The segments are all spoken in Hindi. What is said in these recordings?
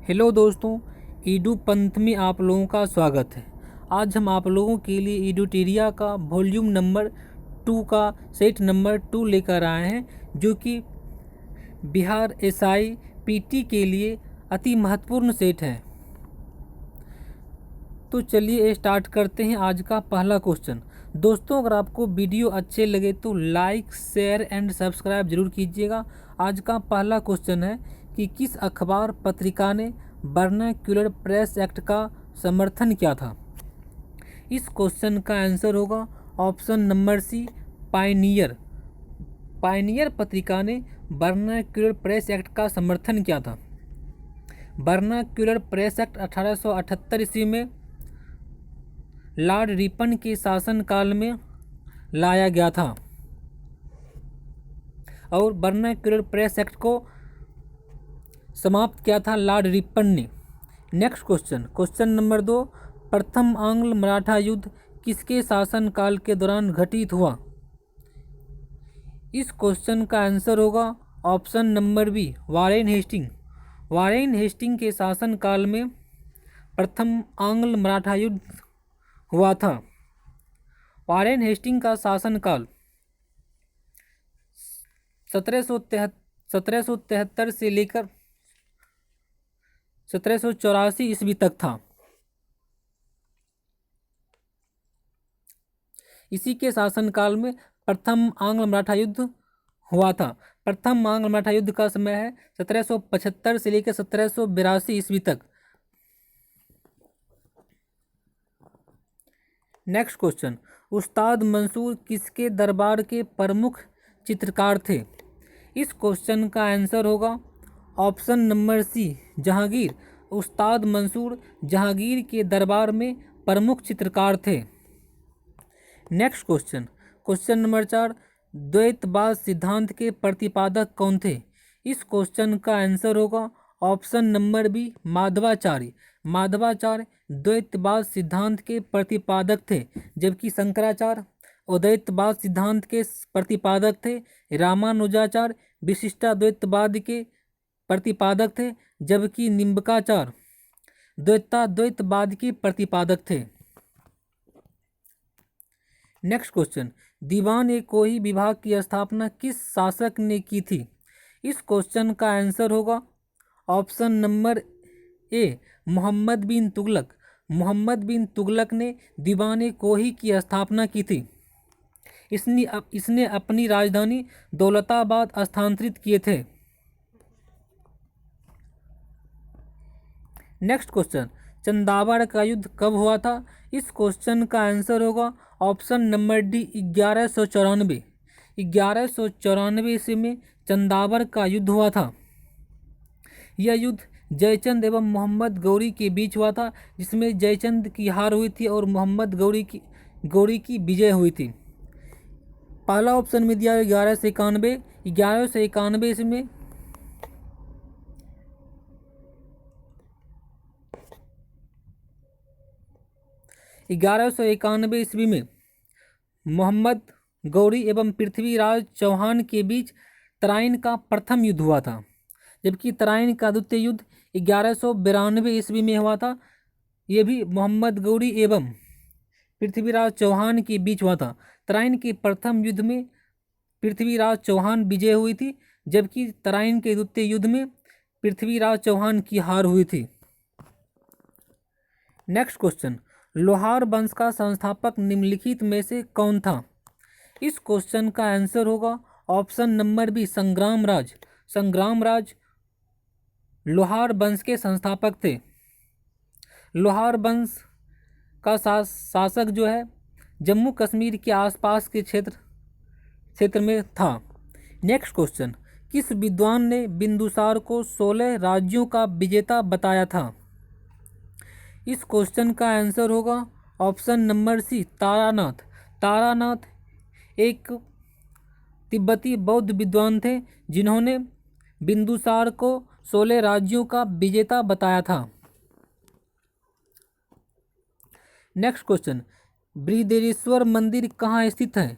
हेलो दोस्तों, ईडू पंथ में आप लोगों का स्वागत है। आज हम आप लोगों के लिए ईडूटेरिया का वॉल्यूम नंबर 2 का सेट नंबर 2 लेकर आए हैं, जो कि बिहार एसआई पीटी के लिए अति महत्वपूर्ण सेट है। तो चलिए स्टार्ट करते हैं आज का पहला क्वेश्चन। दोस्तों, अगर आपको वीडियो अच्छे लगे तो लाइक शेयर एंड सब्सक्राइब जरूर कीजिएगा। आज का पहला क्वेश्चन है कि किस अखबार पत्रिका ने वर्नाक्युलर प्रेस एक्ट का समर्थन किया था। इस क्वेश्चन का आंसर होगा option number C, pioneer. Pioneer पत्रिका ने वर्नाक्युलर प्रेस एक्ट का समर्थन किया था। वर्नाक्युलर प्रेस एक्ट 1878 ईस्वी में लॉर्ड रिपन के शासनकाल में लाया गया था और वर्नाक्युलर प्रेस एक्ट को समाप्त किया था लॉर्ड रिपन ने। नेक्स्ट क्वेश्चन नंबर 2, प्रथम आंग्ल मराठा युद्ध किसके शासनकाल के दौरान घटित हुआ। इस क्वेश्चन का आंसर होगा option number B, Warren Hasting. Warren Hasting के शासनकाल में प्रथम आंग्ल मराठा युद्ध हुआ था। वारेन हेस्टिंग का शासनकाल 1773 से लेकर 1784 ईस्वी तक था। इसी के शासनकाल में प्रथम आंग्ल मराठा युद्ध हुआ था। प्रथम आंग्ल मराठा युद्ध का समय है 1775 से लेकर 1782 ईस्वी तक। नेक्स्ट क्वेश्चन, उस्ताद मंसूर किसके दरबार के प्रमुख चित्रकार थे। इस क्वेश्चन का आंसर होगा ऑप्शन नंबर सी, जहांगीर। उस्ताद मंसूर जहांगीर के दरबार में प्रमुख चित्रकार थे। नेक्स्ट क्वेश्चन नंबर 4, द्वैतवाद सिद्धांत के प्रतिपादक कौन थे। इस क्वेश्चन का आंसर होगा option number B, Madhvacharya. Madhvacharya द्वैतवाद सिद्धांत के प्रतिपादक थे, जबकि शंकराचार्य अद्वैतवाद सिद्धांत के प्रतिपादक थे। रामानुजाचार्य विशिष्टाद्वैतवाद के प्रतिपादक थे, जबकि निम्बकाचार्य द्वैतवाद के प्रतिपादक थे। नेक्स्ट क्वेश्चन, दीवान-ए-कोही विभाग की स्थापना किस शासक ने की थी। इस क्वेश्चन का आंसर होगा ऑप्शन नंबर ए, मोहम्मद बिन तुगलक। मोहम्मद बिन तुगलक ने दीवान-ए-कोही की स्थापना की थी। इसने अपनी राजधानी दौलताबाद स्थानांतरित किए थे। नेक्स्ट क्वेश्चन, चंदावड़ का युद्ध कब हुआ था। इस क्वेश्चन का आंसर होगा ऑप्शन नंबर डी, 1194। 1194 ईस्वी में चंदावड़ का युद्ध हुआ था। यह युद्ध जयचंद एवं मोहम्मद गौरी के बीच हुआ था, जिसमें जयचंद की हार हुई थी और मोहम्मद गौरी की विजय हुई थी। पहला ऑप्शन में दिया 1191। 1191 ईस्वी में मोहम्मद गौरी एवं पृथ्वीराज चौहान के बीच तराइन का प्रथम युद्ध हुआ था, जबकि तराइन का द्वितीय युद्ध 1192 ईस्वी में हुआ था। यह भी मोहम्मद गौरी एवं पृथ्वीराज चौहान के बीच हुआ था। तराइन के प्रथम युद्ध में पृथ्वीराज चौहान विजय हुई थी, जबकि तराइन के द्वितीय युद्ध में पृथ्वीराज चौहान की हार हुई थी। नेक्स्ट क्वेश्चन, लोहार वंश का संस्थापक निम्नलिखित में से कौन था। इस क्वेश्चन का आंसर होगा ऑप्शन नंबर बी, संग्रामराज। संग्रामराज लोहार वंश के संस्थापक थे। लोहार वंश का शासक जो है जम्मू कश्मीर के आसपास के क्षेत्र में था। नेक्स्ट क्वेश्चन, किस विद्वान ने बिंदुसार को 16 राज्यों का विजेता बताया था। इस क्वेश्चन का आंसर होगा option number C, Taranath. Taranath एक तिब्बती बौद्ध विद्वान थे, जिन्होंने बिंदुसार को 16 राज्यों का विजेता बताया था। नेक्स्ट क्वेश्चन, बृहदेश्वर मंदिर कहाँ स्थित है।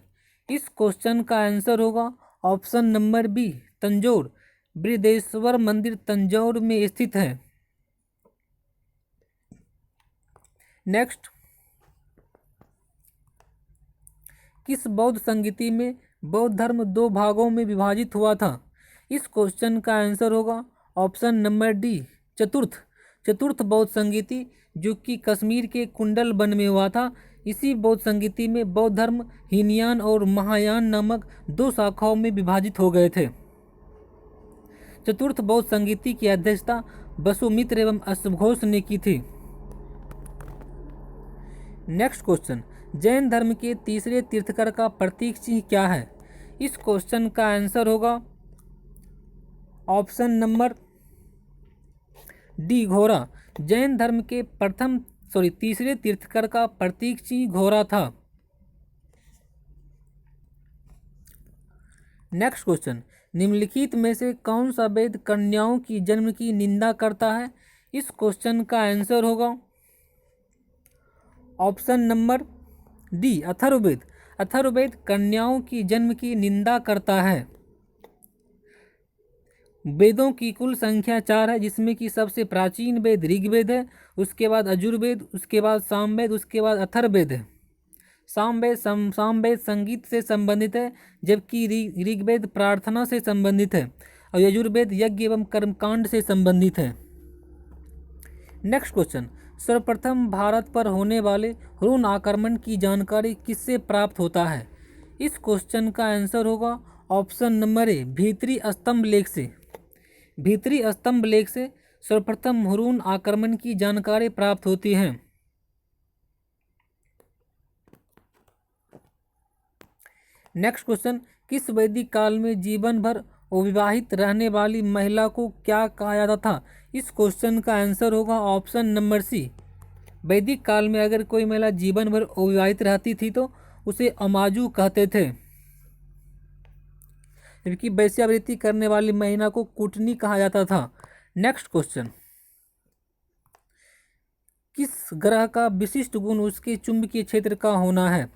इस क्वेश्चन का आंसर होगा option number B, Tanjore. Brihadeshwara मंदिर तंजौर में स्थित है। नेक्स्ट, किस बौद्ध संगीति में बौद्ध धर्म दो भागों में विभाजित हुआ था? इस क्वेश्चन का आंसर होगा ऑप्शन नंबर डी, चतुर्थ बौद्ध संगीति, जो कि कश्मीर के कुंडल वन में हुआ था। इसी बौद्ध संगीति में बौद्ध धर्म हीनयान और महायान नामक दो शाखाओं में विभाजित हो गए थे। चतुर्थ बौद्ध संगीति की अध्यक्षता वसुमित्र एवं अश्वघोष ने की थी। नेक्स्ट क्वेश्चन, जैन धर्म के तीसरे तीर्थकर का प्रतीक चिन्ह क्या है? इस क्वेश्चन का आंसर होगा ऑप्शन नंबर डी, घोड़ा। जैन धर्म के तीसरे तीर्थकर का प्रतीक चिन्ह घोड़ा था। नेक्स्ट क्वेश्चन, निम्नलिखित में से कौन सा वेद कन्याओं की जन्म की निंदा करता है? इस क्वेश्चन का आंसर होगा option number D, Atharvaveda. Atharvaveda कन्याओं की जन्म की निंदा करता है। वेदों की कुल संख्या 4 है, जिसमें कि सबसे प्राचीन वेद ऋग्वेद है, उसके बाद यजुर्वेद, उसके बाद सामवेद, उसके बाद अथर्ववेद है। सामवेद संगीत से संबंधित है, जबकि ऋग्वेद प्रार्थना से संबंधित है और यजुर्वेद यज्ञ एवं कर्मकांड से संबंधित है। नेक्स्ट क्वेश्चन, सर्वप्रथम भारत पर होने वाले हुन आक्रमण की जानकारी किससे प्राप्त होता है? इस क्वेश्चन का आंसर होगा ऑप्शन नंबर ए, भीतरी स्तंभ लेख से। भीतरी स्तंभ लेख से सर्वप्रथम हुन आक्रमण की जानकारी प्राप्त होती है। नेक्स्ट क्वेश्चन, किस वैदिक काल में जीवन भर अविवाहित रहने वाली महिला को क्या कहा जाता था? इस क्वेश्चन का आंसर होगा ऑप्शन नंबर सी, वैदिक काल में अगर कोई महिला जीवन भर अविवाहित रहती थी तो उसे अमाजू कहते थे, जबकि वैश्यावृत्ति करने वाली महिला को कुटनी कहा जाता था। नेक्स्ट क्वेश्चन, किस ग्रह का विशिष्ट गुण उसके चुंबकीय क्षेत्र का होना है?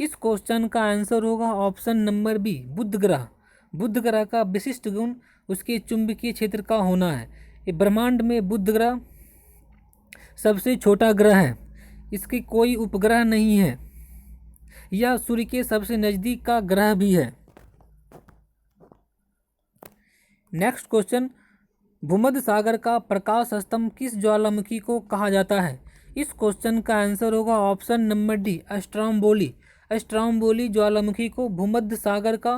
इस क्वेश्चन का आंसर होगा ऑप्शन नंबर बी, बुध ग्रह। बुध ग्रह का विशिष्ट गुण उसके चुंबकीय क्षेत्र का होना है। ये ब्रह्मांड में बुध ग्रह सबसे छोटा ग्रह है, इसके कोई उपग्रह नहीं है, यह सूर्य के सबसे नज़दीक का ग्रह भी है। नेक्स्ट क्वेश्चन, भूमध्य सागर का प्रकाश स्तंभ किस ज्वालामुखी को कहा जाता है? इस क्वेश्चन का आंसर होगा option number D, Stromboli. Stromboli ज्वालामुखी को भूमध्य सागर का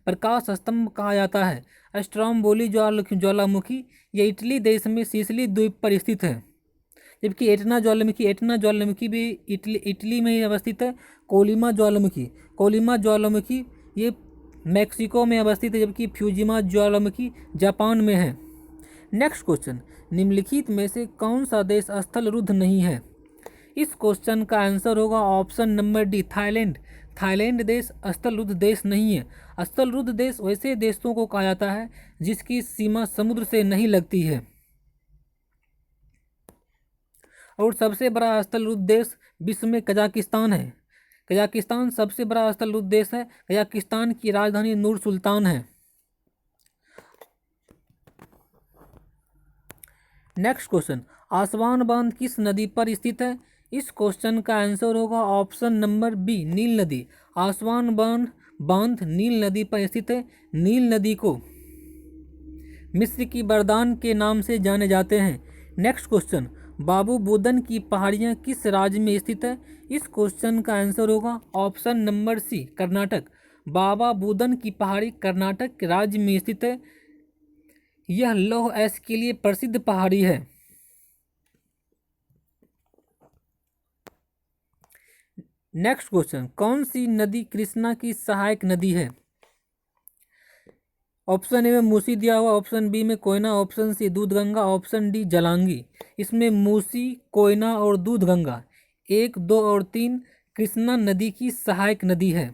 प्रकाश स्तंभ कहा जाता है। स्ट्रोम्बोली ज्वालामुखी यह इटली देश में सिसिली द्वीप पर स्थित है, जबकि एटना ज्वालामुखी भी इटली में ही अवस्थित है। कोलिमा ज्वालामुखी ये मैक्सिको में अवस्थित है, जबकि फ्यूजिमा ज्वालामुखी जापान में है। नेक्स्ट क्वेश्चन, निम्नलिखित में से कौन सा देश स्थल रुद्ध नहीं है? इस क्वेश्चन का आंसर होगा option number D, Thailand. Thailand देश स्थल रुद्ध देश नहीं है। स्थल रुद्ध देश वैसे देशों को कहा जाता है जिसकी सीमा समुद्र से नहीं लगती है। और सबसे बड़ा स्थल रुद्ध देश विश्व में कजाकिस्तान है। कजाकिस्तान सबसे बड़ा स्थल रुद्ध देश है। कजाकिस्तान की राजधानी नूर सुल्तान है। नेक्स्ट क्वेश्चन, आसवान बांध किस नदी पर स्थित है? इस क्वेश्चन का आंसर होगा ऑप्शन नंबर बी, नील नदी। आसवान बांध नील नदी पर स्थित है। नील नदी को मिस्र की वरदान के नाम से जाने जाते हैं। नेक्स्ट क्वेश्चन, बाबू बुदन की पहाड़ियाँ किस राज्य में स्थित है? इस क्वेश्चन का आंसर होगा ऑप्शन नंबर सी, कर्नाटक। बाबा बुदन की पहाड़ी कर्नाटक राज्य में स्थित है। यह लौह अयस्क के लिए प्रसिद्ध पहाड़ी है। नेक्स्ट क्वेश्चन, कौन सी नदी कृष्णा की सहायक नदी है? ऑप्शन ए में मूसी दिया हुआ, ऑप्शन बी में Koyna, option C Dudhganga, option D Jalangi. इसमें मूसी, कोयना और दूधगंगा 1, 2 और 3 कृष्णा नदी की सहायक नदी है।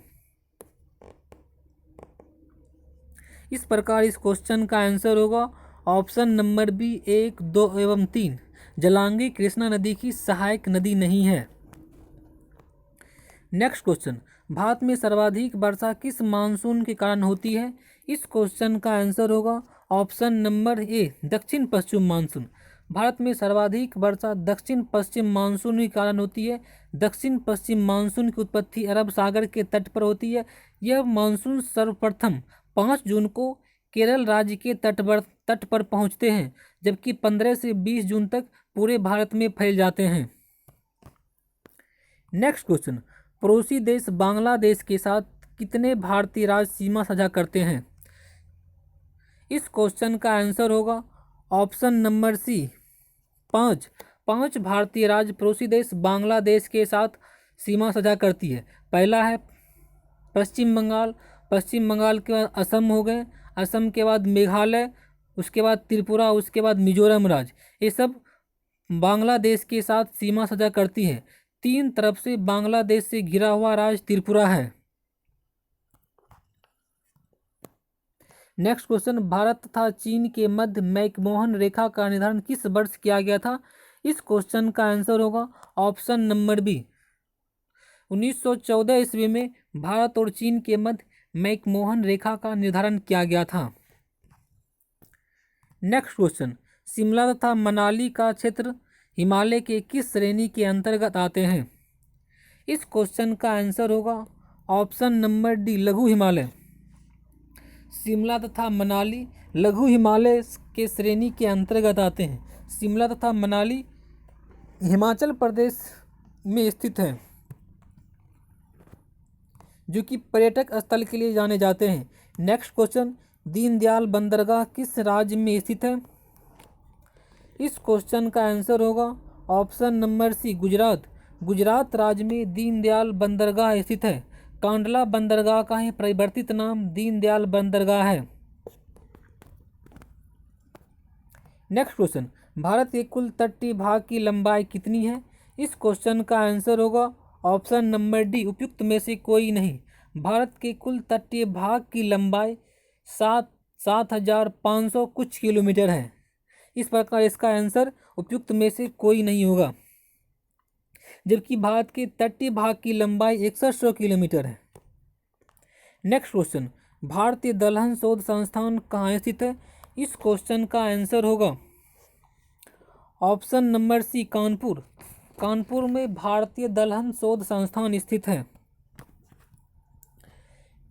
इस प्रकार इस क्वेश्चन का आंसर होगा ऑप्शन नंबर बी 1, 2 एवं 3। जलांगी कृष्णा नदी की सहायक नदी नहीं है। नेक्स्ट क्वेश्चन, भारत में सर्वाधिक वर्षा किस मानसून के कारण होती है? इस क्वेश्चन का आंसर होगा ऑप्शन नंबर ए, दक्षिण पश्चिम मानसून। भारत में सर्वाधिक वर्षा दक्षिण पश्चिम मानसून के कारण होती है। दक्षिण पश्चिम मानसून की उत्पत्ति अरब सागर के तट पर होती है। यह मानसून सर्वप्रथम 5 जून को केरल राज्य के तट पर पहुंचते हैं, जबकि 15 से 20 जून तक पूरे भारत में फैल जाते हैं। नेक्स्ट क्वेश्चन, पड़ोसी देश बांग्लादेश के साथ कितने भारतीय राज्य सीमा साझा करते हैं? इस क्वेश्चन का आंसर होगा ऑप्शन नंबर सी 5। 5 भारतीय राज्य पड़ोसी देश बांग्लादेश के साथ सीमा साझा करती है। पहला है पश्चिम बंगाल, पश्चिम बंगाल के बाद असम हो गए, असम के बाद मेघालय, उसके बाद त्रिपुरा, उसके बाद मिजोरम राज्य। ये सब बांग्लादेश के साथ सीमा साझा करती है। 3 तरफ से बांग्लादेश से घिरा हुआ राज्य त्रिपुरा है। नेक्स्ट क्वेश्चन, भारत तथा चीन के मध्य मैकमोहन रेखा का निर्धारण किस वर्ष किया गया था? इस क्वेश्चन का आंसर होगा ऑप्शन नंबर बी 1914 ईस्वी में भारत और चीन के मध्य मैकमोहन रेखा का निर्धारण किया गया था। नेक्स्ट क्वेश्चन, शिमला तथा मनाली का क्षेत्र हिमालय के किस श्रेणी के अंतर्गत आते हैं? इस क्वेश्चन का आंसर होगा ऑप्शन नंबर डी लघु हिमालय। शिमला तथा मनाली लघु हिमालय के श्रेणी के अंतर्गत आते हैं। शिमला तथा मनाली हिमाचल प्रदेश में स्थित है, जो कि पर्यटक स्थल के लिए जाने जाते हैं। नेक्स्ट क्वेश्चन, दीनदयाल बंदरगाह किस राज्य में स्थित है? इस क्वेश्चन का आंसर होगा option number C Gujarat. Gujarat राज्य में दीनदयाल बंदरगाह स्थित है। कांडला बंदरगाह का ही परिवर्तित नाम दीनदयाल बंदरगाह है। नेक्स्ट क्वेश्चन, भारत के कुल तटीय भाग की लंबाई कितनी है? इस क्वेश्चन का आंसर होगा ऑप्शन नंबर डी उपयुक्त में से कोई नहीं। भारत के कुल तटीय भाग की लंबाई 7,500 कुछ किलोमीटर है। इस प्रकार इसका आंसर उपयुक्त में से कोई नहीं होगा, जबकि भारत के तटीय भाग की लंबाई 6100 किलोमीटर है। नेक्स्ट क्वेश्चन, भारतीय दलहन शोध संस्थान कहाँ स्थित है? इस क्वेश्चन का आंसर होगा option number C Kanpur. Kanpur में भारतीय दलहन शोध संस्थान स्थित है।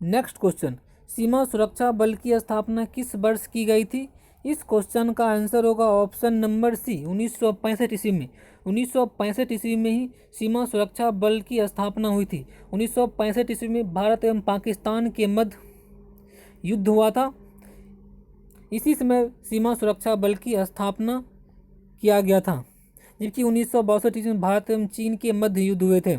नेक्स्ट क्वेश्चन, सीमा सुरक्षा बल की स्थापना किस वर्ष की गई थी? इस क्वेश्चन का आंसर होगा ऑप्शन नंबर सी 1965 ईस्वी में। 1965 ईस्वी में ही सीमा सुरक्षा बल की स्थापना हुई थी। 1965 ईस्वी में भारत एवं पाकिस्तान के मध्य युद्ध हुआ था। इसी समय सीमा सुरक्षा बल की स्थापना किया गया था, जबकि 1962 ईस्वी में भारत एवं चीन के मध्य युद्ध हुए थे।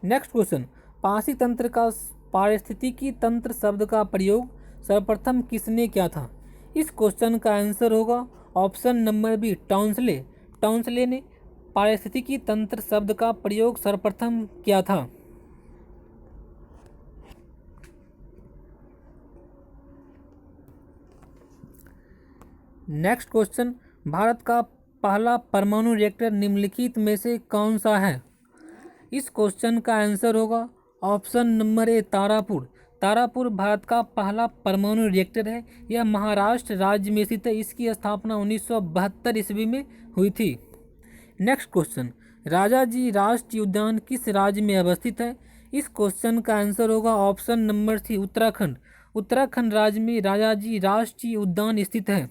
नेक्स्ट क्वेश्चन, पारसी तंत्र का पारिस्थितिकी तंत्र शब्द का प्रयोग सर्वप्रथम किसने किया था? इस क्वेश्चन का आंसर होगा ऑप्शन नंबर बी टाउंसले। टाउंसले ने पारिस्थितिकी तंत्र शब्द का प्रयोग सर्वप्रथम किया था। नेक्स्ट क्वेश्चन, भारत का पहला परमाणु रिएक्टर निम्नलिखित में से कौन सा है? इस क्वेश्चन का आंसर होगा option number A Tarapur. Tarapur Bharat का पहला परमाणु रिएक्टर है। यह महाराष्ट्र राज्य में स्थित है। इसकी स्थापना 1972 ईस्वी में हुई थी। नेक्स्ट क्वेश्चन, राजाजी राष्ट्रीय उद्यान किस राज्य में अवस्थित है? इस क्वेश्चन का आंसर होगा option number C Uttarakhand. Uttarakhand राज्य में राजाजी राष्ट्रीय उद्यान स्थित है।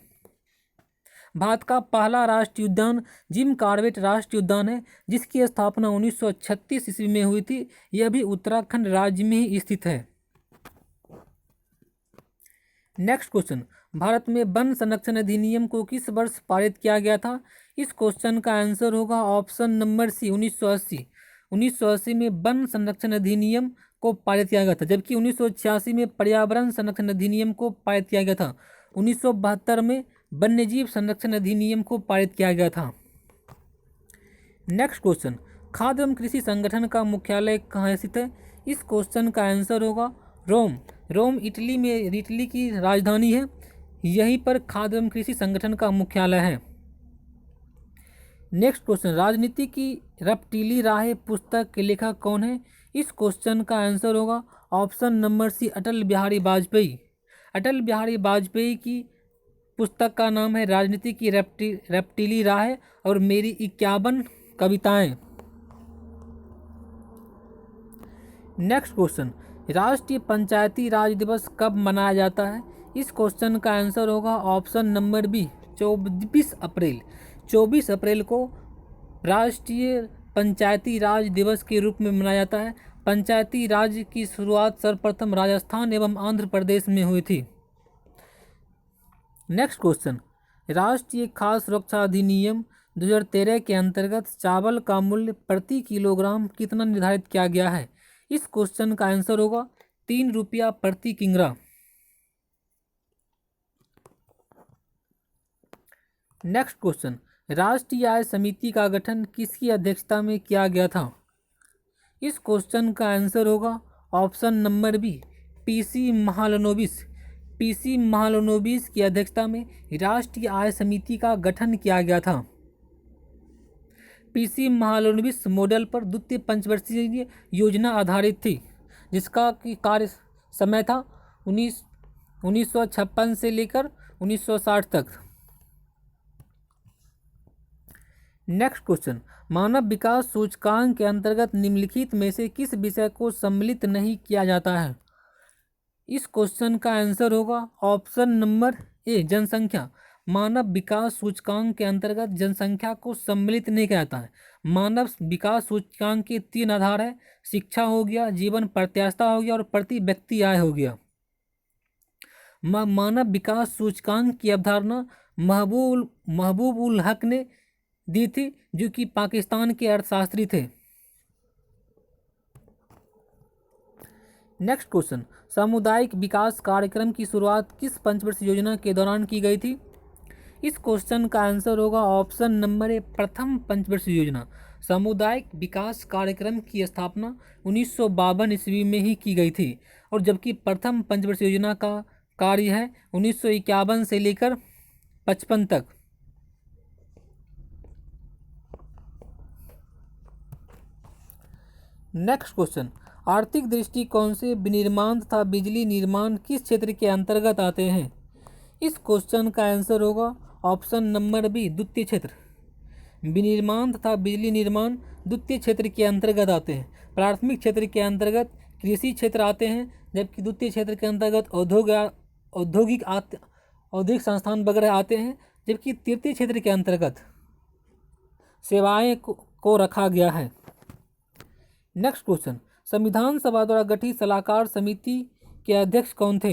भारत का पहला राष्ट्रीय उद्यान जिम कॉर्बेट राष्ट्रीय उद्यान है, जिसकी स्थापना 1936 ईस्वी में हुई थी। यह भी उत्तराखंड राज्य में ही स्थित है। नेक्स्ट क्वेश्चन, भारत में वन संरक्षण अधिनियम को किस वर्ष पारित किया गया था? इस क्वेश्चन का आंसर होगा ऑप्शन नंबर सी 1980। 1980 में वन संरक्षण अधिनियम को पारित किया गया था, जबकि 1986 में पर्यावरण संरक्षण अधिनियम को पारित किया गया था। 1972 में वन्यजीव संरक्षण अधिनियम को पारित किया गया था। नेक्स्ट क्वेश्चन, खाद्य एवं कृषि संगठन का मुख्यालय कहाँ स्थित है? इस क्वेश्चन का आंसर होगा रोम। रोम इटली में इटली की राजधानी है। यहीं पर खाद्य एवं कृषि संगठन का मुख्यालय है। नेक्स्ट क्वेश्चन, राजनीति की रपटीली राहें पुस्तक के लेखक कौन है? इस क्वेश्चन का आंसर होगा ऑप्शन नंबर सी अटल बिहारी वाजपेयी। अटल बिहारी वाजपेयी की पुस्तक का नाम है राजनीति की रेप्टिली राह और मेरी 51 कविताएं। नेक्स्ट क्वेश्चन, राष्ट्रीय पंचायती राज दिवस कब मनाया जाता है? इस क्वेश्चन का आंसर होगा ऑप्शन नंबर बी 24 अप्रैल। 24 अप्रैल को राष्ट्रीय पंचायती राज दिवस के रूप में मनाया जाता है। पंचायती राज की शुरुआत सर्वप्रथम राजस्थान एवं आंध्र प्रदेश में हुई थी। नेक्स्ट क्वेश्चन, राष्ट्रीय खाद्य सुरक्षा अधिनियम 2013 के अंतर्गत चावल का मूल्य प्रति किलोग्राम कितना निर्धारित किया गया है? इस क्वेश्चन का आंसर होगा 3 रुपया प्रति किंगरा। नेक्स्ट क्वेश्चन, राष्ट्रीय आय समिति का गठन किसकी अध्यक्षता में किया गया था? इस क्वेश्चन का आंसर होगा option number B PC Mahalanobis. PC Mahalanobis की अध्यक्षता में राष्ट्रीय आय समिति का गठन किया गया था। पीसी महालनोबिस मॉडल पर द्वितीय पंचवर्षीय योजना आधारित थी, जिसका की कार्य समय था 1956 से लेकर 1960 तक। नेक्स्ट क्वेश्चन, मानव विकास सूचकांक के अंतर्गत निम्नलिखित में से किस विषय को सम्मिलित नहीं किया जाता है? इस क्वेश्चन का आंसर होगा ऑप्शन नंबर ए जनसंख्या। मानव विकास सूचकांक के अंतर्गत जनसंख्या को सम्मिलित नहीं किया जाता है। मानव विकास सूचकांक के 3 आधार है, शिक्षा हो गया, जीवन प्रत्याशा हो गया और प्रति व्यक्ति आय हो गया। मानव विकास सूचकांक की अवधारणा महबूब उल हक ने दी थी, जो कि पाकिस्तान के अर्थशास्त्री थे। नेक्स्ट क्वेश्चन, सामुदायिक विकास कार्यक्रम की शुरुआत किस पंचवर्षीय योजना के दौरान की गई थी? इस क्वेश्चन का आंसर होगा ऑप्शन नंबर ए प्रथम पंचवर्षीय योजना। सामुदायिक विकास कार्यक्रम की स्थापना 1952 ईस्वी में ही की गई थी, और जबकि प्रथम पंचवर्षीय योजना का कार्य है 1951 से लेकर 55 तक। नेक्स्ट क्वेश्चन, आर्थिक दृष्टिकोण से विनिर्माण तथा बिजली निर्माण किस क्षेत्र के अंतर्गत आते हैं? इस क्वेश्चन का आंसर होगा ऑप्शन नंबर बी द्वितीय क्षेत्र। विनिर्माण तथा बिजली निर्माण द्वितीय क्षेत्र के अंतर्गत आते हैं। प्राथमिक क्षेत्र के अंतर्गत कृषि क्षेत्र आते हैं, जबकि द्वितीय क्षेत्र के अंतर्गत औद्योगिक संस्थान वगैरह आते हैं, जबकि तृतीय क्षेत्र के अंतर्गत सेवाएं को रखा गया है। नेक्स्ट क्वेश्चन, संविधान सभा द्वारा गठित सलाहकार समिति के अध्यक्ष कौन थे?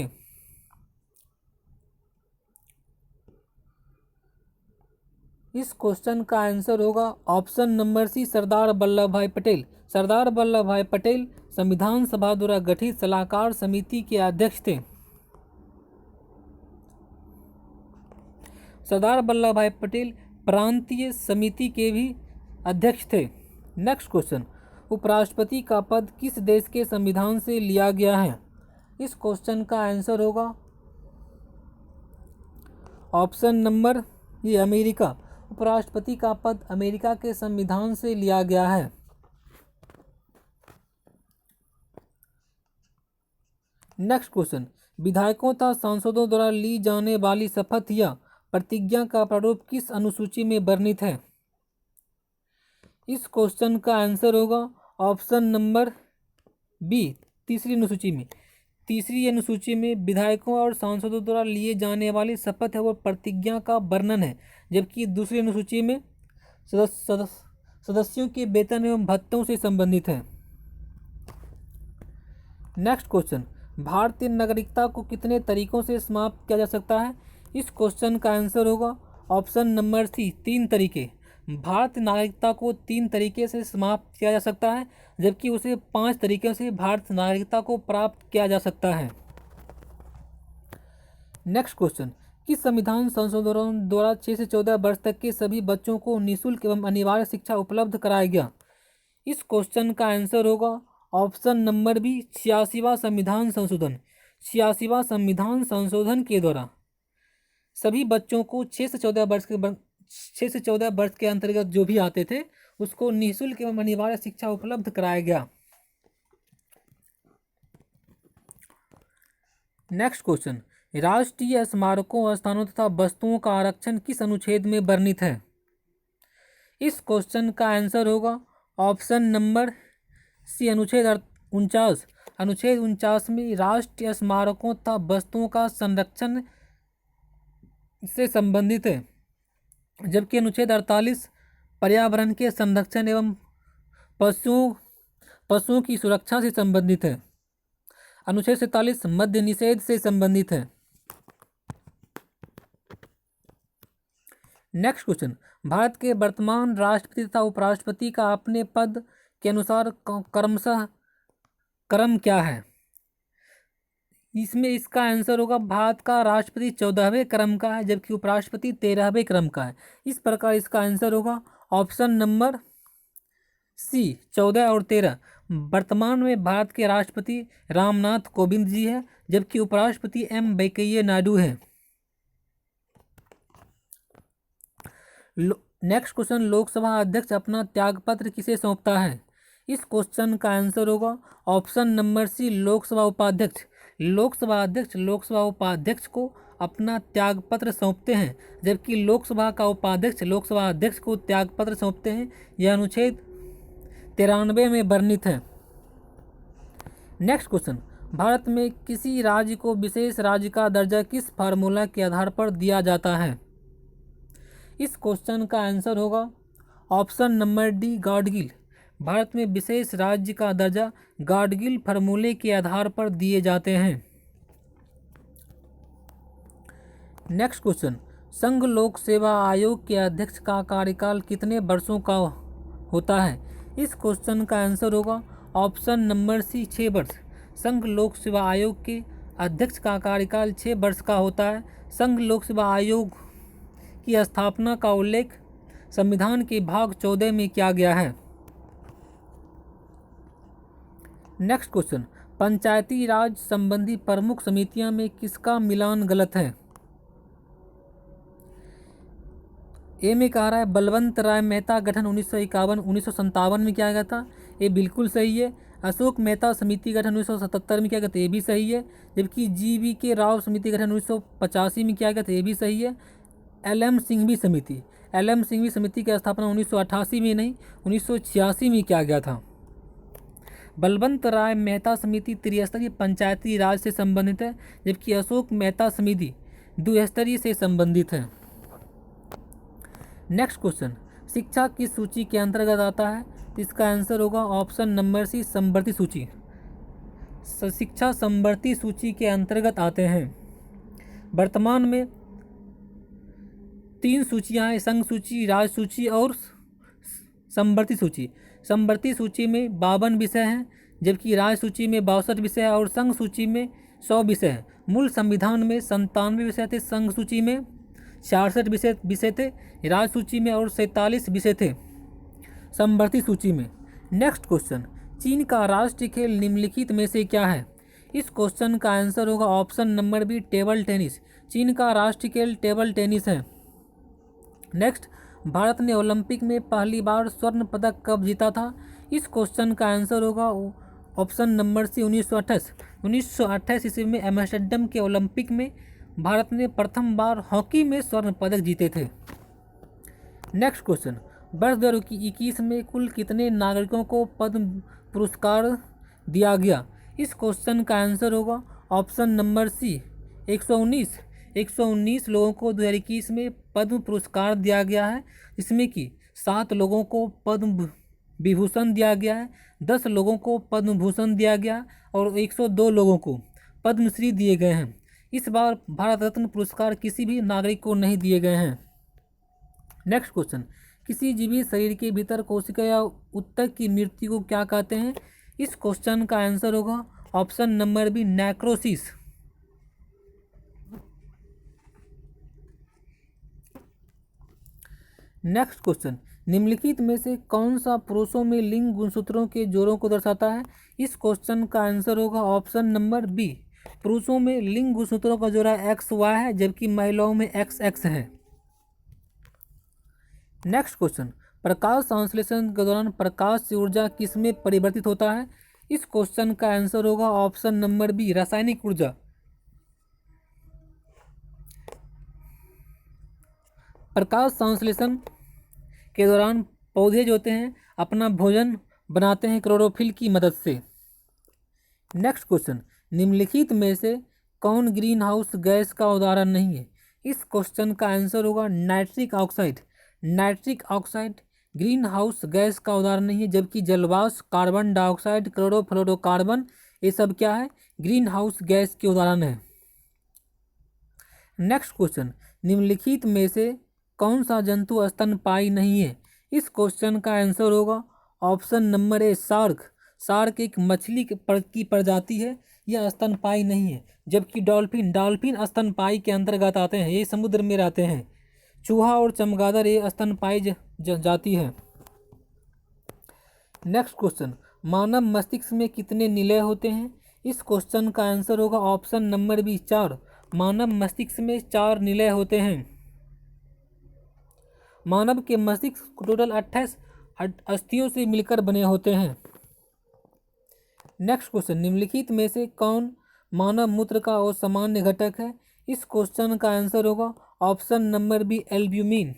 इस क्वेश्चन का आंसर होगा ऑप्शन नंबर सी सरदार वल्लभ भाई पटेल। सरदार वल्लभ भाई पटेल संविधान सभा द्वारा गठित सलाहकार समिति के अध्यक्ष थे। सरदार वल्लभ भाई पटेल प्रांतीय समिति के भी अध्यक्ष थे। नेक्स्ट क्वेश्चन, उपराष्ट्रपति का पद किस देश के संविधान से लिया गया है? इस क्वेश्चन का आंसर होगा ऑप्शन नंबर ये अमेरिका। उपराष्ट्रपति का पद अमेरिका के संविधान से लिया गया है। नेक्स्ट क्वेश्चन, विधायकों तथा सांसदों द्वारा ली जाने वाली शपथ या प्रतिज्ञा का प्रारूप किस अनुसूची में वर्णित है? इस क्वेश्चन का आंसर होगा ऑप्शन नंबर बी तीसरी अनुसूची में। तीसरी अनुसूची में विधायकों और सांसदों द्वारा लिए जाने वाली शपथ है वो प्रतिज्ञा का वर्णन है, जबकि दूसरी अनुसूची में सदस्यों के वेतन एवं भत्तों से संबंधित है। नेक्स्ट क्वेश्चन, भारतीय नागरिकता को कितने तरीकों से समाप्त किया जा सकता है? इस क्वेश्चन का आंसर होगा ऑप्शन नंबर सी 3 तरीके। भारतीय नागरिकता को 3 तरीके से समाप्त किया जा सकता है, जबकि उसे 5 तरीकों से भारतीय नागरिकता को प्राप्त किया जा सकता है। नेक्स्ट क्वेश्चन, किस संविधान संशोधन द्वारा 6 से 14 वर्ष तक के सभी बच्चों को निःशुल्क एवं अनिवार्य शिक्षा उपलब्ध कराया गया? इस क्वेश्चन का आंसर होगा ऑप्शन नंबर बी 86वां संविधान संशोधन। 86वां संविधान संशोधन के द्वारा सभी बच्चों को 6 से 14 वर्ष के अंतर्गत जो भी आते थे उसको निःशुल्क एवं अनिवार्य शिक्षा उपलब्ध कराया गया। नेक्स्ट क्वेश्चन, राष्ट्रीय स्मारकों, स्थानों तथा वस्तुओं का आरक्षण किस अनुच्छेद में वर्णित है? इस क्वेश्चन का आंसर होगा ऑप्शन नंबर सी, अनुच्छेद 49। अनुच्छेद 49 में राष्ट्रीय स्मारकों तथा वस्तुओं का संरक्षण से संबंधित है, जबकि अनुच्छेद 48 पर्यावरण के संरक्षण एवं पशुओं की सुरक्षा से संबंधित है। अनुच्छेद 47 मद्य निषेध से संबंधित है। नेक्स्ट क्वेश्चन, भारत के वर्तमान राष्ट्रपति तथा उपराष्ट्रपति का अपने पद के अनुसार क्रमशः क्रम क्या है? इसमें इसका आंसर होगा भारत का राष्ट्रपति 14वें क्रम का है, जबकि उपराष्ट्रपति 13वें क्रम का है। इस प्रकार इसका आंसर होगा ऑप्शन नंबर सी, 14 और 13। वर्तमान में भारत के राष्ट्रपति रामनाथ कोविंद जी है, जबकि उपराष्ट्रपति एम वेंकैया नायडू है। नेक्स्ट क्वेश्चन, लोकसभा अध्यक्ष अपना त्यागपत्र किसे सौंपता है? इस क्वेश्चन का आंसर होगा ऑप्शन नंबर सी, लोकसभा उपाध्यक्ष। लोकसभा उपाध्यक्ष को अपना त्यागपत्र सौंपते हैं, जबकि लोकसभा अध्यक्ष को त्यागपत्र सौंपते हैं। यह अनुच्छेद 93 में वर्णित है। नेक्स्ट क्वेश्चन, भारत में किसी राज्य को विशेष राज्य का दर्जा किस फार्मूला के आधार पर दिया जाता है? इस क्वेश्चन का आंसर होगा option number D, Gadgil. Bharat में विशेष राज्य का दर्जा गाडगिल फार्मूले के आधार पर दिए जाते हैं। नेक्स्ट क्वेश्चन, संघ लोक सेवा आयोग के अध्यक्ष का कार्यकाल कितने वर्षों का होता है? इस क्वेश्चन का आंसर होगा ऑप्शन नंबर सी, 6 वर्ष। संघ लोक सेवा आयोग के अध्यक्ष का कार्यकाल 6 वर्ष का होता है। संघ लोक सेवा आयोग की स्थापना का उल्लेख संविधान के भाग 14 में किया गया है। नेक्स्ट क्वेश्चन, पंचायती राज संबंधी प्रमुख समितियां में किसका मिलान गलत है? ए में कह रहा है बलवंत राय मेहता गठन 1951-1957 में किया गया था, ये बिल्कुल सही है। अशोक मेहता समिति गठन 1977 में किया गया था, ये भी सही है। जबकि GV.K. राव समिति गठन 1985 में किया गया था, ये भी सही है। LM सिंघवी समिति की स्थापना 1988 में नहीं 1986 में किया गया था। बलवंत राय मेहता समिति त्रिस्तरीय पंचायती राज से संबंधित है, जबकि अशोक मेहता समिति द्विस्तरीय से संबंधित है। नेक्स्ट क्वेश्चन, शिक्षा किस सूची के अंतर्गत आता है? इसका आंसर होगा ऑप्शन नंबर सी, समवर्ती सूची। शिक्षा समवर्ती सूची के अंतर्गत आते हैं। वर्तमान में 3 सूचियां हैं, संघ सूची, राज सूची और समवर्ती सूची। समवर्ती सूची में 52 विषय हैं, जबकि राज सूची में 62 विषय है और संघ सूची में 100 विषय हैं। मूल संविधान में 97 विषय थे, संघ सूची में 66 विषय थे, राज सूची में और 47 विषय थे समवर्ती सूची में। नेक्स्ट क्वेश्चन, चीन का राष्ट्रीय खेल निम्नलिखित में से क्या है? इस क्वेश्चन का आंसर होगा option number B, table tennis. चीन का राष्ट्रीय खेल टेबल टेनिस है। नेक्स्ट, भारत ने ओलंपिक में पहली बार स्वर्ण पदक कब जीता था? इस क्वेश्चन का आंसर होगा ऑप्शन नंबर सी, 1928 ईस्वी में एम्स्टर्डम के ओलंपिक में भारत ने प्रथम बार हॉकी में स्वर्ण पदक जीते थे। नेक्स्ट क्वेश्चन, वर्ष 2021 में कुल कितने नागरिकों को पद्म पुरस्कार दिया गया? इस क्वेश्चन का आंसर होगा ऑप्शन नंबर सी, 119 लोगों को 2021 में पद्म पुरस्कार दिया गया है, जिसमें कि 7 लोगों को पद्म विभूषण दिया गया है, 10 लोगों को पद्म भूषण दिया गया और 102 लोगों को पद्मश्री दिए गए हैं। इस बार भारत रत्न पुरस्कार किसी भी नागरिक को नहीं दिए गए हैं। नेक्स्ट क्वेश्चन, किसी जीवित शरीर के भीतर कोशिका या ऊतक की मृत्यु को क्या कहते हैं? इस क्वेश्चन का आंसर होगा option number B, necrosis. Next question, निम्नलिखित में से कौन सा पुरुषों में लिंग गुणसूत्रों के जोड़ों को दर्शाता है? इस क्वेश्चन का आंसर होगा ऑप्शन नंबर बी, पुरुषों में लिंग गुणसूत्रों का जोड़ा XY है, जबकि महिलाओं में XX है। नेक्स्ट क्वेश्चन, प्रकाश संश्लेषण के दौरान प्रकाश से ऊर्जा किसमें परिवर्तित होता है? इस क्वेश्चन का आंसर होगा ऑप्शन नंबर बी, रासायनिक ऊर्जा। प्रकाश संश्लेषण के दौरान पौधे जो होते हैं अपना भोजन बनाते हैं क्लोरोफिल की मदद से। नेक्स्ट क्वेश्चन, निम्नलिखित में से कौन ग्रीन हाउस गैस का उदाहरण नहीं है? इस क्वेश्चन का आंसर होगा nitric oxide. Nitric oxide green house gas का उदाहरण नहीं है, जबकि जलवाष्प, कार्बन डाइऑक्साइड, क्लोरोफ्लोरोकार्बन ये सब क्या है? ग्रीन हाउस गैस के उदाहरण है। नेक्स्ट क्वेश्चन, निम्नलिखित में से कौन सा जंतु स्तनपायी नहीं है? इस क्वेश्चन का आंसर होगा option number A, shark. Shark एक मछली की प्रजाति है, यह स्तनपायी नहीं है। जबकि डॉल्फिन स्तनपायी के अंतर्गत आते हैं, ये समुद्र में रहते हैं। चूहा और चमगादड़ ये स्तनपायी जाति है। नेक्स्ट क्वेश्चन, मानव मस्तिष्क में कितने निलय होते हैं? इस क्वेश्चन का आंसर होगा ऑप्शन नंबर बी, 4। मानव मस्तिष्क में 4 निलय होते हैं। मानव के मस्तिष्क टोटल 28 अस्थियों से मिलकर बने होते हैं। नेक्स्ट क्वेश्चन, निम्नलिखित में से कौन मानव मूत्र का असामान्य घटक है? इस क्वेश्चन का आंसर होगा option number B, albumin.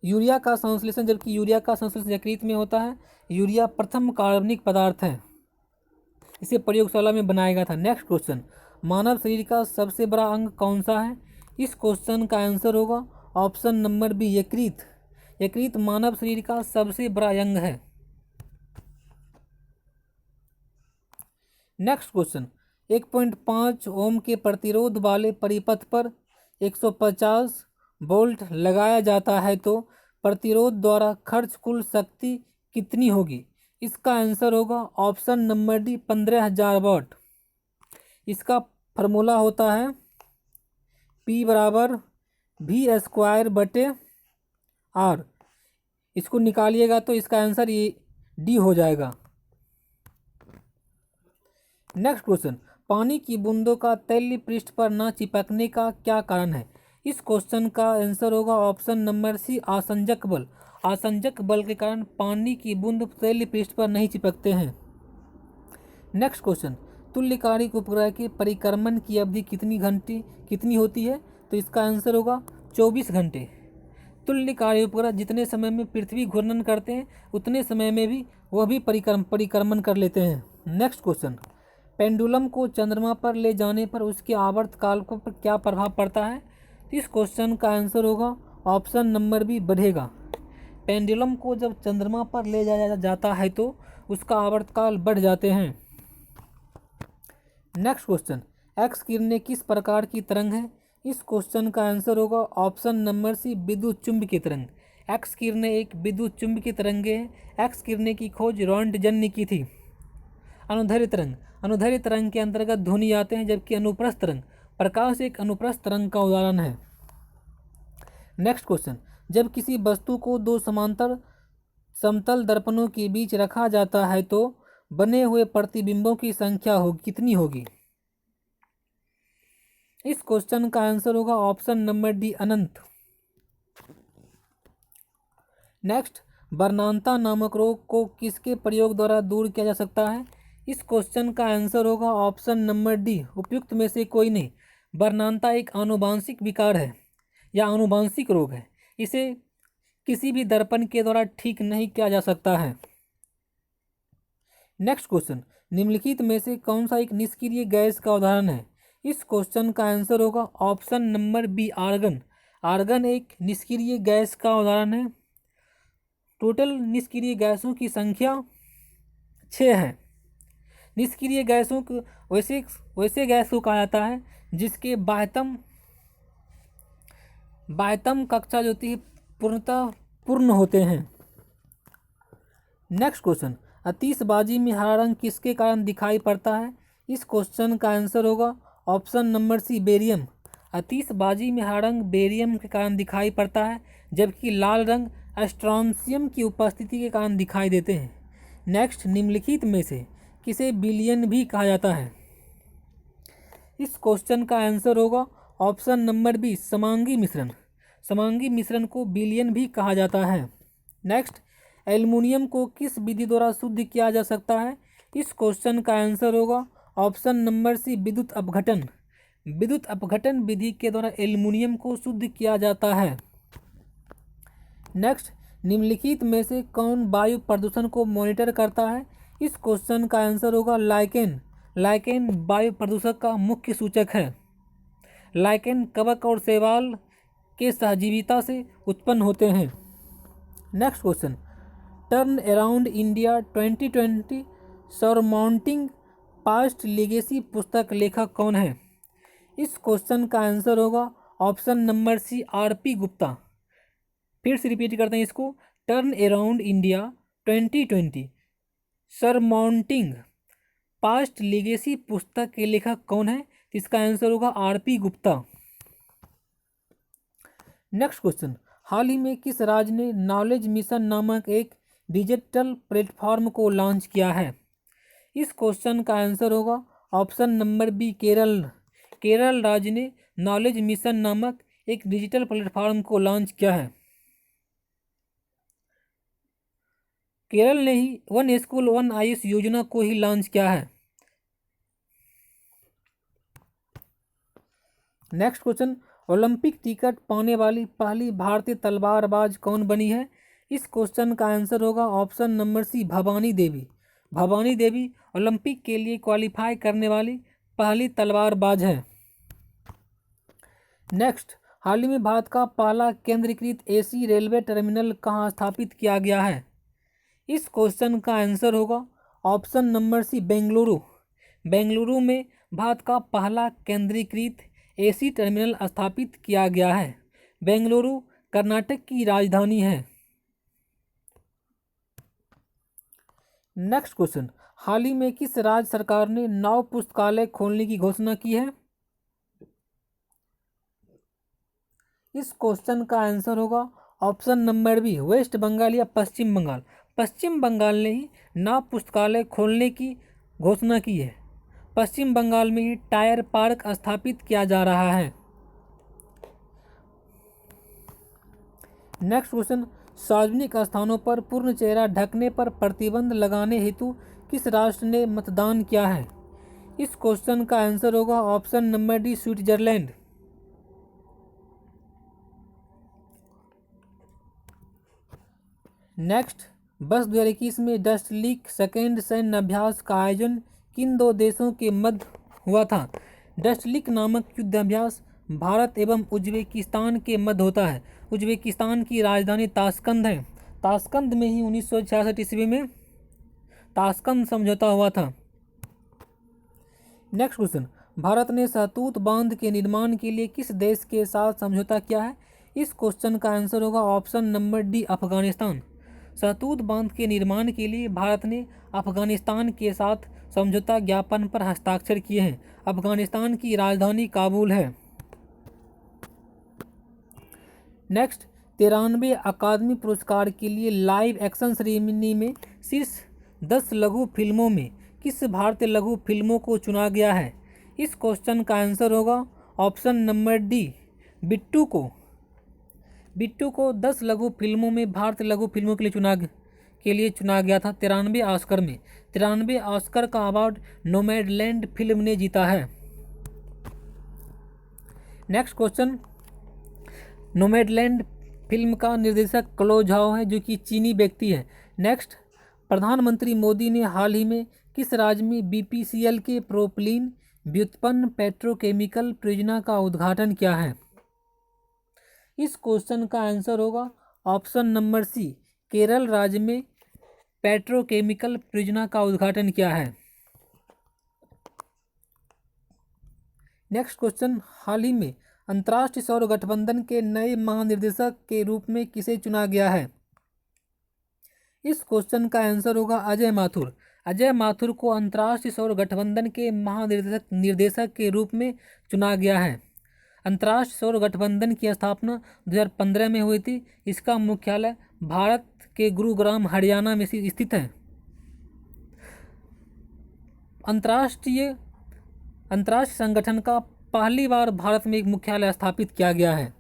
Urea का संश्लेषण, जबकि यूरिया का संश्लेषण यकृत में होता है। यूरिया प्रथम कार्बनिक पदार्थ है, इसे प्रयोगशाला में बनाया गया था। नेक्स्ट क्वेश्चन, मानव शरीर का सबसे बड़ा अंग कौन सा है? इस क्वेश्चन का आंसर होगा ऑप्शन नंबर बी, यकृत। यकृत मानव शरीर का सबसे बड़ा अंग है। नेक्स्ट क्वेश्चन, 1.5 ओम के प्रतिरोध वाले परिपथ पर 150 वोल्ट लगाया जाता है तो प्रतिरोध द्वारा खर्च कुल शक्ति कितनी होगी? इसका आंसर होगा ऑप्शन नंबर डी, 15,000 वाट। इसका फार्मूला होता है P बराबर V²/R। इसको निकालिएगा तो इसका आंसर ये डी हो जाएगा। नेक्स्ट क्वेश्चन, पानी की बूंदों का तैलीय पृष्ठ पर न चिपकने का क्या कारण है? इस क्वेश्चन का आंसर होगा ऑप्शन नंबर सी, आसंजक बल। आसंजक बल के कारण पानी की बूंद तैलीय पृष्ठ पर नहीं चिपकते हैं। नेक्स्ट क्वेश्चन, तुल्यकालिक उपग्रह के परिक्रमण की अवधि कितनी होती है? तो इसका आंसर होगा 24 घंटे। तुल्यकालिक उपग्रह जितने समय में पृथ्वी घूर्णन करते हैं उतने समय में भी वह भी परिक्रमण कर लेते हैं। नेक्स्ट क्वेश्चन, पेंडुलम को चंद्रमा पर ले जाने पर उसके आवर्तकाल पर क्या प्रभाव पड़ता है? इस क्वेश्चन का आंसर होगा ऑप्शन नंबर बी, बढ़ेगा। पेंडुलम को जब चंद्रमा पर ले जाया जाता है तो उसका आवर्तकाल बढ़ जाते हैं। नेक्स्ट क्वेश्चन, एक्स किरणें किस प्रकार की तरंग है? इस क्वेश्चन का आंसर होगा ऑप्शन नंबर सी, विद्युत चुम्बकीय तरंग। एक्स किरणें एक विद्युत चुम्बकीय तरंगें हैं। एक्स किरणें की खोज रॉन्टजन ने की थी। अनुदैर्ध्य तरंग के अंतर्गत ध्वनि आते हैं, जबकि अनुप्रस्थ तरंग, प्रकाश एक अनुप्रस्थ तरंग का उदाहरण है। नेक्स्ट क्वेश्चन, जब किसी वस्तु को 2 समांतर समतल दर्पणों के बीच रखा जाता है तो बने हुए प्रतिबिंबों की संख्या कितनी होगी? इस क्वेश्चन का आंसर होगा ऑप्शन नंबर डी, अनंत। नेक्स्ट, वर्णांता नामक रोग को किसके प्रयोग द्वारा दूर किया जा सकता है? इस क्वेश्चन का आंसर होगा ऑप्शन नंबर डी, उपयुक्त में से कोई नहीं। वर्णांता एक आनुवांशिक विकार है या आनुवांशिक रोग है। इसे किसी भी दर्पण के द्वारा ठीक नहीं किया जा सकता है। नेक्स्ट क्वेश्चन, निम्नलिखित में से कौन सा एक निष्क्रिय गैस का उदाहरण है? इस क्वेश्चन का आंसर होगा option number B, argon. Argon एक निष्क्रिय गैस का उदाहरण है। टोटल निष्क्रिय गैसों की संख्या 6 है। निष्क्रिय गैसों को वैसे गैस को कहा जाता है जिसके बाह्यतम कक्षा जो होती है पूर्णतः पूर्ण होते हैं। नेक्स्ट क्वेश्चन, आतिशबाजी में हरा रंग किसके कारण दिखाई पड़ता है? इस क्वेश्चन का आंसर होगा ऑप्शन नंबर सी, बेरियम। आतिशबाजी में हरा रंग बेरियम के कारण दिखाई पड़ता है, जबकि लाल रंग स्ट्रोंशियम की उपस्थिति के कारण दिखाई देते हैं। नेक्स्ट, निम्नलिखित में से किसे विलयन भी कहा जाता है? इस क्वेश्चन का आंसर होगा ऑप्शन नंबर बी, समांगी मिश्रण। समांगी मिश्रण को विलयन भी कहा जाता है। नेक्स्ट, एल्युमिनियम को किस विधि द्वारा शुद्ध किया जा सकता है? इस क्वेश्चन का आंसर होगा ऑप्शन नंबर सी विद्युत अपघटन। विद्युत अपघटन विधि के द्वारा एल्युमिनियम को शुद्ध किया जाता है। नेक्स्ट, निम्नलिखित में से कौन वायु प्रदूषण को मॉनिटर करता है? इस क्वेश्चन का आंसर होगा लाइकेन। लाइकेन वायु प्रदूषण का मुख्य सूचक है। लाइकेन कवक और शैवाल के सहजीविता से उत्पन्न होते हैं। Next question, turn around India 2020 surmounting past legacy पुस्तक लेखक कौन है? इस क्वेश्चन का आंसर होगा option number C R P. Gupta. फिर से रिपीट करते हैं इसको, turn around India 2020 surmounting past legacy पुस्तक के लेखक कौन है? इसका आंसर होगा आर.पी. गुप्ता। नेक्स्ट क्वेश्चन, हाल ही में किस राज्य ने नॉलेज मिशन नामक एक डिजिटल प्लेटफॉर्म को लॉन्च किया है? इस क्वेश्चन का आंसर होगा option number B Kerala. Kerala राज्य ने नॉलेज मिशन नामक एक डिजिटल प्लेटफॉर्म को लॉन्च किया है। केरल ने ही वन स्कूल वन आयुष योजना को ही लॉन्च किया है। नेक्स्ट क्वेश्चन, ओलंपिक टिकट पाने वाली पहली भारतीय तलवारबाज कौन बनी है? इस क्वेश्चन का आंसर होगा ऑप्शन नंबर सी भवानी देवी। भवानी देवी ओलंपिक के लिए क्वालिफाई करने वाली पहली तलवारबाज है। नेक्स्ट, हाल ही में भारत का पहला केंद्रीकृत एसी रेलवे टर्मिनल कहाँ स्थापित किया गया है? इस क्वेश्चन का आंसर होगा option number C Bengaluru. Bengaluru में भारत का पहला केंद्रीकृत एसी टर्मिनल स्थापित किया गया है। बेंगलुरु कर्नाटक की राजधानी है। नेक्स्ट क्वेश्चन, हाल ही में किस राज्य सरकार ने 9 पुस्तकालय खोलने की घोषणा की है? इस क्वेश्चन का आंसर होगा option number B West Bengal या पश्चिम बंगाल। पश्चिम बंगाल ने ही 9 पुस्तकालय खोलने की घोषणा की है। पश्चिम बंगाल में ही टायर पार्क स्थापित किया जा रहा है। नेक्स्ट क्वेश्चन, सार्वजनिक स्थानों पर पूर्ण चेहरा ढकने पर प्रतिबंध लगाने हेतु किस राष्ट्र ने मतदान किया है? इस क्वेश्चन का आंसर होगा option number D Switzerland. Next, वर्ष 2021 में डस्ट लीक सेकेंड सैन्य अभ्यास का आयोजन किन 2 देशों के मध्य हुआ था? डस्ट लीक नामक युद्ध अभ्यास भारत एवं उज्बेकिस्तान के मध्य होता है। उज्बेकिस्तान की राजधानी ताशकंद है। ताशकंद में ही 1966 ईस्वी में ताशकंद समझौता हुआ था। नेक्स्ट क्वेश्चन, भारत ने सहतूत बांध के निर्माण के लिए किस देश के साथ समझौता किया है? इस क्वेश्चन का आंसर होगा ऑप्शन नंबर डी अफगानिस्तान। सहतूत बांध के निर्माण के लिए भारत ने अफगानिस्तान के साथ समझौता ज्ञापन पर हस्ताक्षर किए हैं। अफगानिस्तान की राजधानी काबुल है। नेक्स्ट, 93 अकादमी पुरस्कार के लिए लाइव एक्शन श्रेणी में शीर्ष 10 लघु फिल्मों में किस भारतीय लघु फिल्मों को चुना गया है? इस क्वेश्चन का आंसर होगा ऑप्शन नंबर डी बिट्टू को। बिट्टू को 10 लघु फिल्मों में भारतीय लघु फिल्मों के लिए चुना गया था 93 ऑस्कर में। 93 ऑस्कर का अवार्ड नोमैडलैंड फिल्म ने जीता है। नेक्स्ट क्वेश्चन, नोमैडलैंड फिल्म का निर्देशक क्लो झाओ है जो कि चीनी व्यक्ति है। नेक्स्ट, प्रधानमंत्री मोदी ने हाल ही में किस राज्य में बीपीसीएल के प्रोपिलीन व्युत्पन्न पेट्रोकेमिकल परियोजना का उद्घाटन किया है? इस क्वेश्चन का आंसर होगा ऑप्शन नंबर सी केरल राज्य में पेट्रोकेमिकल परियोजना का उद्घाटन किया है। नेक्स्ट क्वेश्चन, हाल ही में अंतर्राष्ट्रीय सौर गठबंधन के नए महानिर्देशक के रूप में किसे चुना गया है? इस क्वेश्चन का आंसर होगा अजय माथुर। अजय माथुर को अंतर्राष्ट्रीय सौर गठबंधन के महानिर्देशक के रूप में चुना गया है। अंतर्राष्ट्रीय सौर गठबंधन की स्थापना 2015 में हुई थी। इसका मुख्यालय भारत के गुरुग्राम हरियाणा में स्थित है। अंतर्राष्ट्रीय संगठन का पहली बार भारत में एक मुख्यालय स्थापित किया गया है।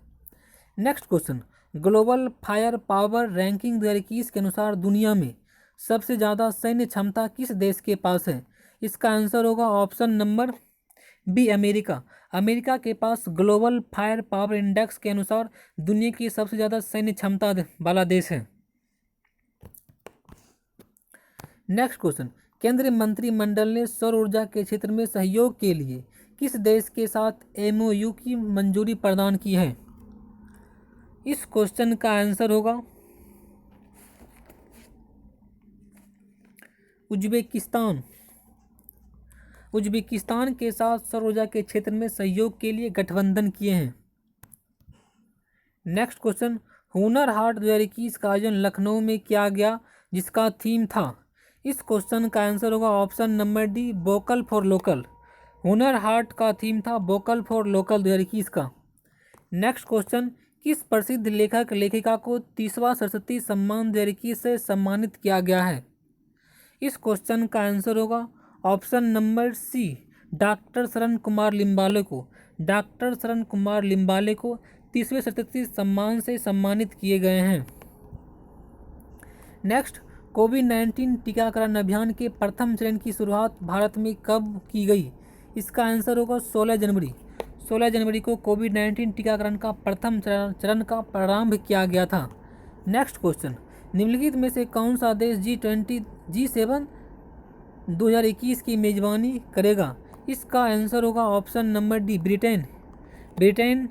Next question, global fire power ranking 2021 के अनुसार दुनिया में सबसे ज़्यादा सैन्य क्षमता किस देश के पास है? इसका आंसर होगा option number B America. America के पास ग्लोबल फायर पावर इंडेक्स के अनुसार दुनिया की सबसे ज़्यादा सैन्य क्षमता वाला देश है। नेक्स्ट क्वेश्चन, केंद्रीय मंत्रिमंडल ने सौर ऊर्जा के क्षेत्र में सहयोग के लिए किस देश के साथ एमओयू की मंजूरी प्रदान की है? इस क्वेश्चन का आंसर होगा उज्बेकिस्तान। उज्बेकिस्तान के साथ सौर ऊर्जा के क्षेत्र में सहयोग के लिए गठबंधन किए हैं। नेक्स्ट क्वेश्चन, हुनर हाट 2021 का आयोजन लखनऊ में किया गया जिसका थीम था? इस क्वेश्चन का आंसर होगा option number D vocal for local. Hunar Haat का थीम था वोकल फॉर लोकल 2021 का। नेक्स्ट क्वेश्चन, किस प्रसिद्ध लेखक लेखिका को 30वां सरस्वती सम्मान 2021 से सम्मानित किया गया है? इस क्वेश्चन का आंसर होगा ऑप्शन नंबर सी डॉक्टर शरण कुमार लिम्बाले को। डॉक्टर शरण कुमार लिम्बाले को 30वें सरस्वती सम्मान से सम्मानित किए गए हैं। नेक्स्ट, कोविड-19 टीकाकरण अभियान के प्रथम चरण की शुरुआत भारत में कब की गई? इसका आंसर होगा 16 जनवरी। 16 जनवरी को कोविड-19 टीकाकरण का प्रथम चरण का प्रारंभ किया गया था। नेक्स्ट क्वेश्चन, निम्नलिखित में से कौन सा देश G7 2021 की मेजबानी करेगा? इसका आंसर होगा option number D Britain. Britain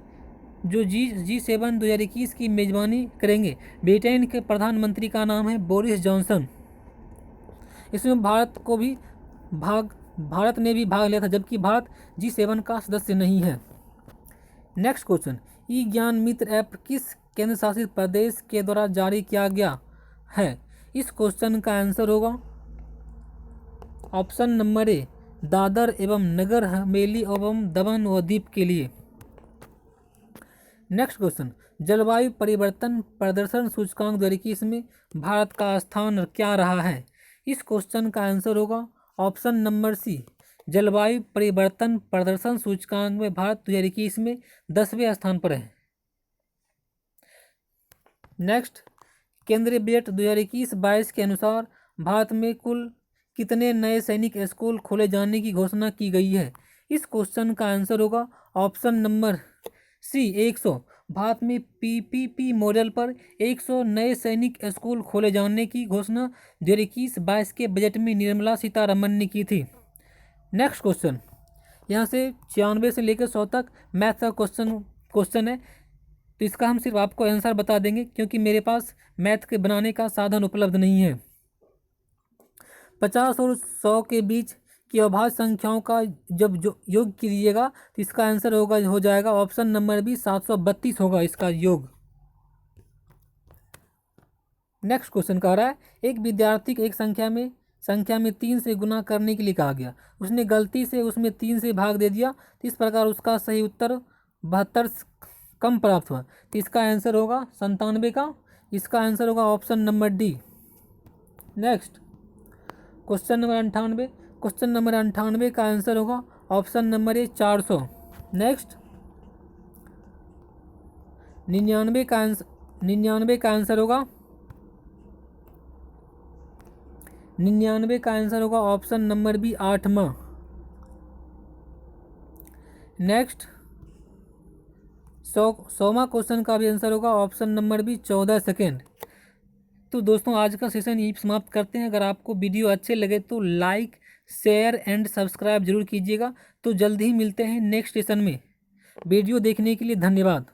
जो G7 2021 की मेजबानी करेंगे। ब्रिटेन के प्रधानमंत्री का नाम है बोरिस जॉनसन। इसमें भारत ने भी भाग लिया था, जबकि भारत G7 का सदस्य नहीं है। नेक्स्ट क्वेश्चन, ई ज्ञान मित्र ऐप किस केंद्र शासित प्रदेश के द्वारा जारी किया गया है? इस क्वेश्चन का आंसर होगा ऑप्शन नंबर ए दादर एवं नगर हवेली एवं दमन व दीव के लिए। नेक्स्ट क्वेश्चन, जलवायु परिवर्तन प्रदर्शन सूचकांक 2021 में भारत का स्थान क्या रहा है? इस क्वेश्चन का आंसर होगा ऑप्शन नंबर सी जलवायु परिवर्तन प्रदर्शन सूचकांक में भारत 2021 में 10वें स्थान पर है। नेक्स्ट, केंद्रीय बजट 2021-22 के अनुसार भारत में कुल कितने नए सैनिक स्कूल खोले जाने की घोषणा की गई है? इस क्वेश्चन का आंसर होगा ऑप्शन नंबर सी 100। भारत में पीपीपी मॉडल पर 100 नए सैनिक स्कूल खोले जाने की घोषणा 2021-22 के बजट में निर्मला सीतारमण ने की थी। नेक्स्ट क्वेश्चन, यहाँ से 96 से लेकर 100 तक मैथ का क्वेश्चन है, तो इसका हम सिर्फ आपको आंसर बता देंगे क्योंकि मेरे पास मैथ के बनाने का साधन उपलब्ध नहीं है। 50 और 100 के बीच की अभाज्य संख्याओं का जब योग कीजिएगा तो इसका आंसर हो जाएगा ऑप्शन नंबर बी 732 होगा इसका योग। नेक्स्ट क्वेश्चन कह रहा है, एक विद्यार्थी को एक संख्या में 3 से गुना करने के लिए कहा गया, उसने गलती से उसमें 3 से भाग दे दिया, तो इस प्रकार उसका सही उत्तर 72 कम प्राप्त हुआ, तो इसका आंसर होगा 97 का। इसका आंसर होगा option number D. Next question number 98। Question number 98 का आंसर होगा ऑप्शन नंबर ए 400। नेक्स्ट 99 का आंसर होगा 99 का आंसर होगा ऑप्शन नंबर बी 8वां। नेक्स्ट 100वां क्वेश्चन का भी आंसर होगा ऑप्शन नंबर बी 14 सेकेंड। तो दोस्तों आज का सेशन यही समाप्त करते हैं। अगर आपको वीडियो अच्छे लगे तो लाइक शेयर एंड सब्सक्राइब जरूर कीजिएगा। तो जल्द ही मिलते हैं नेक्स्ट सेशन में। वीडियो देखने के लिए धन्यवाद।